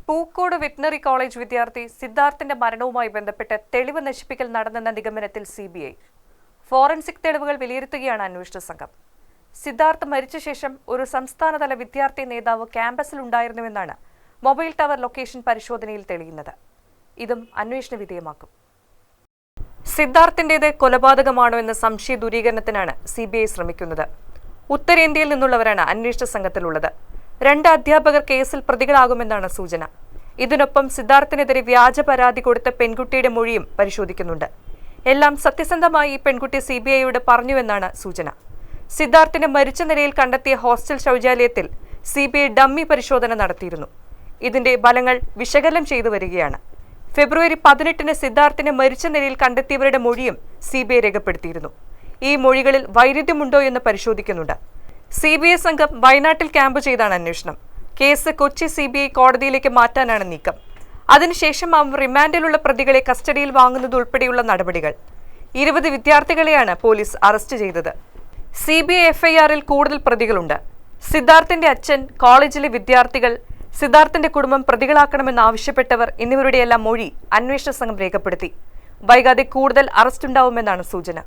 Pookode veterinary college വിദ്യാർത്ഥി സിദ്ധാർത്ഥിന്റെ മരണവുമായി ബന്ധപ്പെട്ട് തെളിവ് നശിപ്പിക്കൽ നടന്നെന്ന നിഗമനത്തിൽ സിബിഐ. ഫോറൻസിക് തെളിവുകൾ വിലയിരുത്തുകയാണ് അന്വേഷണ സംഘം. സിദ്ധാർത്ഥ് മരിച്ച ശേഷം ഒരു സംസ്ഥാനതല വിദ്യാർത്ഥി നേതാവ് ക്യാമ്പസിൽ ഉണ്ടായിരുന്നുവെന്നാണ് മൊബൈൽ ടവർ ലൊക്കേഷൻ പരിശോധനയിൽ തെളിയുന്നത്. ഇതും അന്വേഷണ വിധേയമാക്കും. സിദ്ധാർത്ഥിന്റേത് കൊലപാതകമാണോ എന്ന സംശയ ദൂരീകരണത്തിനാണ് സിബിഐ ശ്രമിക്കുന്നത്. ഉത്തരേന്ത്യയിൽ നിന്നുള്ളവരാണ് അന്വേഷണ സംഘത്തിലുള്ളത്. 2 അധ്യാപകർ കേസിൽ പ്രതികളാകുമെന്നാണ് സൂചന. ഇതിനൊപ്പം സിദ്ധാർത്ഥിനെതിരെ വ്യാജ പരാതി കൊടുത്ത പെൺകുട്ടിയുടെ മൊഴിയും പരിശോധിക്കുന്നുണ്ട്. എല്ലാം സത്യസന്ധമായി ഈ പെൺകുട്ടി സിബിഐയോട് പറഞ്ഞുവെന്നാണ് സൂചന. സിദ്ധാർത്ഥിനെ മരിച്ച നിലയിൽ കണ്ടെത്തിയ ഹോസ്റ്റൽ ശൗചാലയത്തിൽ സിബിഐ ഡമ്മി പരിശോധന നടത്തിയിരുന്നു. ഇതിന്റെ ഫലങ്ങൾ വിശകലനം ചെയ്തു വരികയാണ്. ഫെബ്രുവരി 18-ന് സിദ്ധാർത്ഥിനെ മരിച്ച നിലയിൽ കണ്ടെത്തിയവരുടെ മൊഴിയും സിബിഐ രേഖപ്പെടുത്തിയിരുന്നു. ഈ മൊഴികളിൽ വൈരുദ്ധ്യമുണ്ടോ എന്ന് പരിശോധിക്കുന്നുണ്ട്. സിബിഐ സംഘം വയനാട്ടിൽ ക്യാമ്പ് ചെയ്താണ് അന്വേഷണം. കേസ് കൊച്ചി സിബിഐ കോടതിയിലേക്ക് മാറ്റാനാണ് നീക്കം. അതിനുശേഷം റിമാൻഡിലുള്ള പ്രതികളെ കസ്റ്റഡിയിൽ വാങ്ങുന്നതുൾപ്പെടെയുള്ള നടപടികൾ. 20 വിദ്യാർത്ഥികളെയാണ് പോലീസ് അറസ്റ്റ് ചെയ്തത്. സിബിഐ എഫ്ഐആറിൽ കൂടുതൽ പ്രതികളുണ്ട്. സിദ്ധാർത്ഥിന്റെ അച്ഛൻ, കോളേജിലെ വിദ്യാർത്ഥികൾ, സിദ്ധാർത്ഥിന്റെ കുടുംബം പ്രതികളാക്കണമെന്നാവശ്യപ്പെട്ടവർ എന്നിവരുടെയെല്ലാം മൊഴി അന്വേഷണ സംഘം രേഖപ്പെടുത്തി. വൈകാതെ കൂടുതൽ അറസ്റ്റ് ഉണ്ടാവുമെന്നാണ് സൂചന.